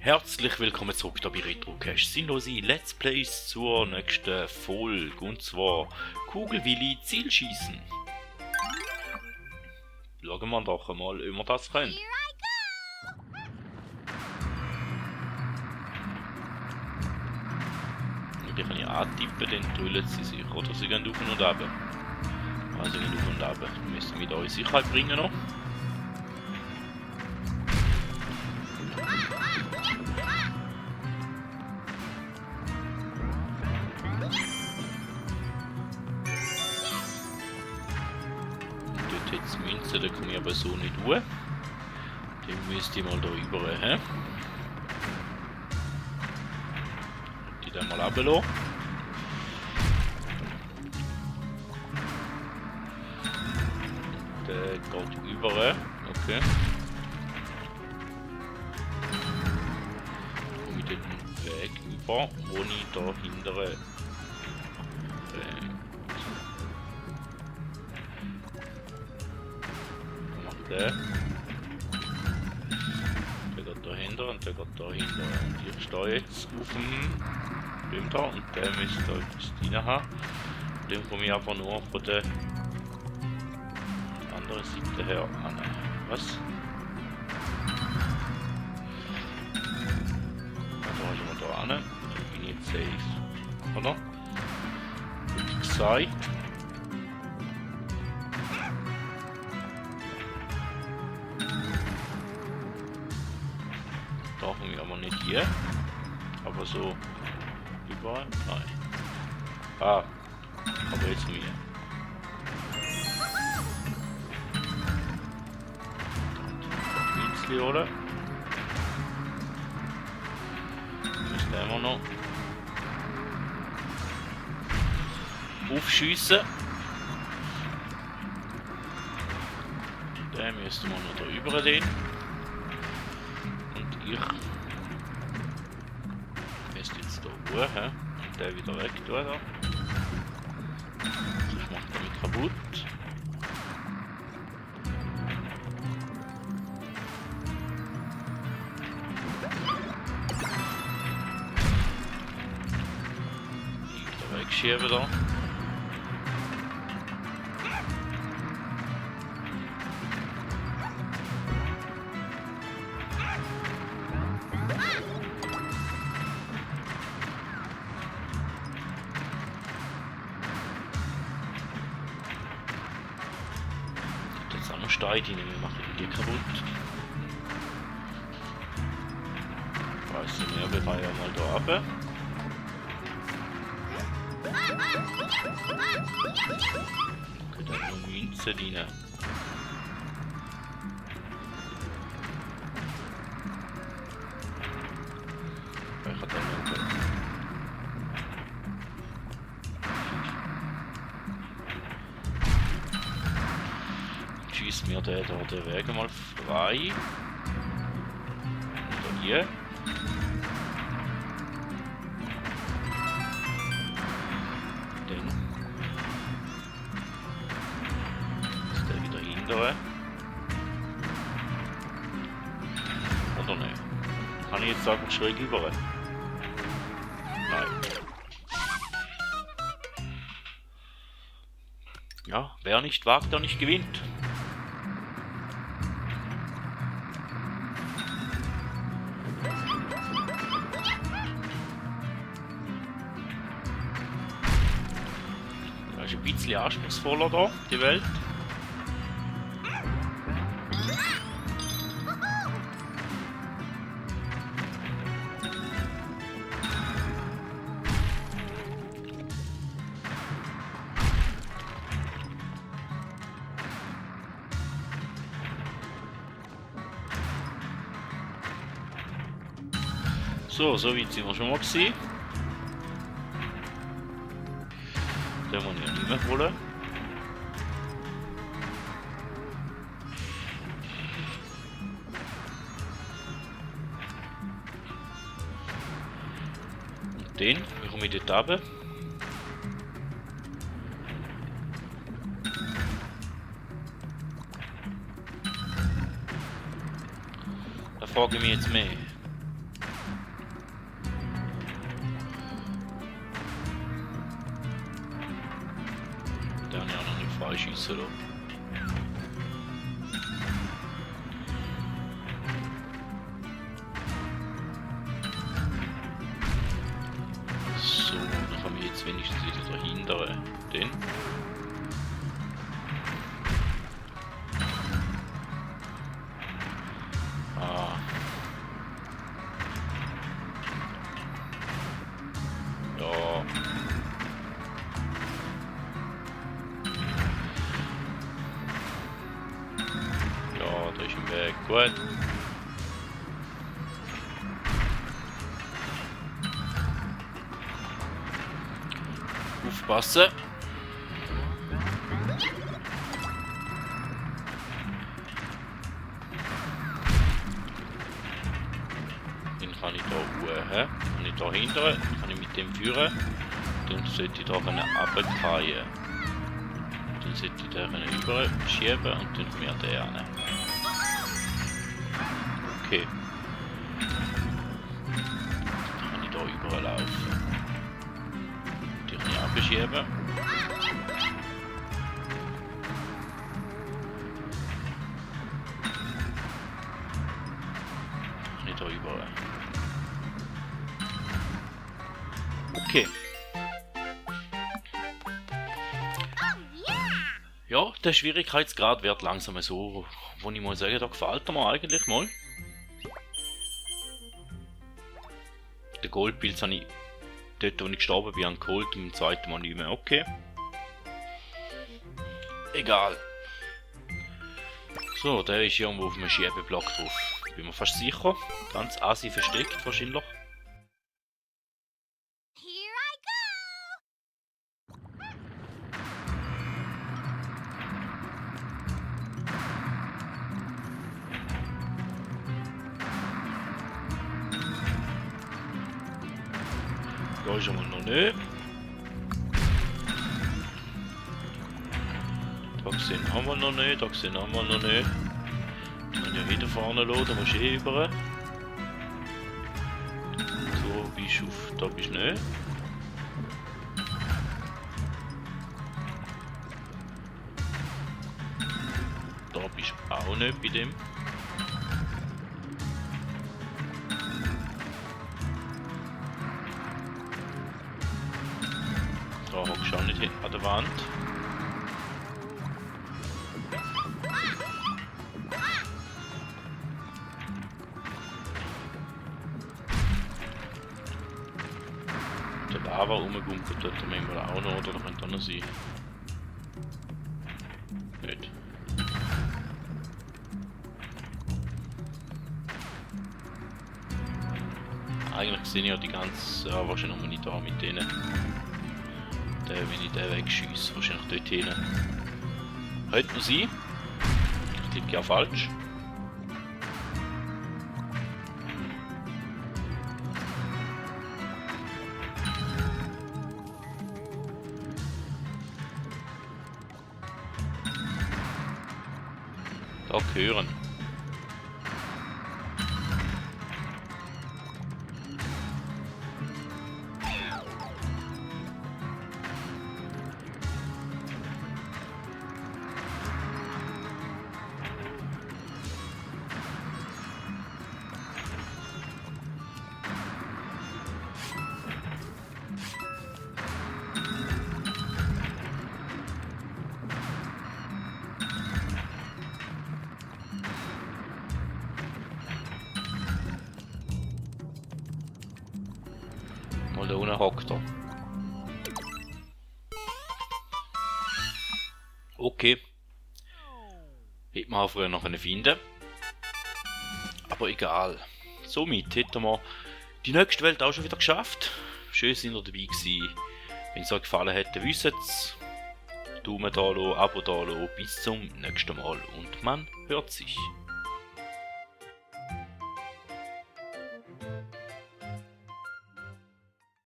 Herzlich willkommen zurück da bei RetroCache Sinnlose Let's Plays zur nächsten Folge, und zwar Kugelwilli Zielschießen. Schauen wir doch einmal, ob wir das können. Und ich kann ja antippen, dann drüllen sie sich, oder sie gehen auf und ab. Also sie gehen auf und ab. Wir müssen wieder in Sicherheit bringen noch. Jetzt Münze, da komme ich aber so nicht hoch. Den müsste ich mal da rüber haben. Die dann mal runterlassen. Der geht über. Okay. Mit dem Weg über, wo ich da hintere. Der geht dahinter und der geht dahinter. Und ich stehe jetzt auf dem da und der müsste da etwas rein haben. Den komme ich aber nur von der anderen Seite her an. Was? Da ist wir da an. Dann bin ich jetzt safe. Oder? Wie gesagt. Brauchen wir aber nicht hier. Aber so überall. Nein. Ah. Aber jetzt mir. Winzli, oder? Müssen immer noch aufschiessen. Den müssen wir noch da über den. Ich müsste jetzt da hoch und der wieder weg tun. Da. Sonst macht er mich kaputt. Ich wieder wegschieben da. Steine, die machen die kaputt. Ich weiß nicht mehr, wir waren ja mal da runter. Okay, da hat noch Münze rein. Ich hatte noch schießt mir der Weg mal frei. Oder hier. Dann ist der wieder hintere. Oder ne? Kann ich jetzt einfach schräg über? Nein. Ja, wer nicht wagt, der nicht gewinnt. Ist ein bisschen anspruchsvoller da, die Welt. So weit sind wir schon mal gewesen. Den muss ich ja nicht mehr holen. Und den, wie komme ich dort runter? Da frage ich mich jetzt mehr. mal schiessen lassen. So, dann kann ich jetzt wenigstens wieder dahinter. Den. Ah. Ja. Ja, da ist im Weg. Gut. Aufpassen. Den kann ich da hoch, kann ich da hinten, kann ich mit dem führen. Dann sollte ich da runterfallen. Dann sollte ich da rüber schieben und dann kommt der an. Okay. Dann kann ich da überall laufen. Die kann ich abschieben. Kann ich da überall. Okay. Ja, der Schwierigkeitsgrad wird langsam so, wo ich mal sagen, da gefällt mir eigentlich mal. Den Goldpilz habe ich dort, wo ich gestorben bin, geholt und im zweiten Mal nicht mehr. Okay. Egal. So, der ist irgendwo auf einem Schiebeblock drauf. Bin mir fast sicher. Ganz assi versteckt wahrscheinlich. Da ist er mal noch nicht. Da gesehen haben wir noch nicht, da gesehen haben wir noch nicht. Die kann ja wieder vorne lassen, da musst du eh rüber. So, bist du auf, da bist du nicht. Da bist du auch nicht bei dem. Da hockst du auch nicht an der Wand. Der Lava rumgumpelt dort manchmal auch noch, oder könnte auch noch sein. Nicht. Eigentlich sehe ich ja die ganze, wahrscheinlich noch nicht da mit denen. Wenn ich den wegschiesse, wahrscheinlich dort hin. Könnte man sein. Ich klicke ja falsch. Da hören. Mal da unten hockt er. Okay. Hätte man auch früher noch finden. Aber egal. Somit hätten wir die nächste Welt auch schon wieder geschafft. Schön sind ihr dabei gewesen. Wenn es euch gefallen hat, wisst es. Daumen da lassen, Abo da lassen. Bis zum nächsten Mal und man hört sich.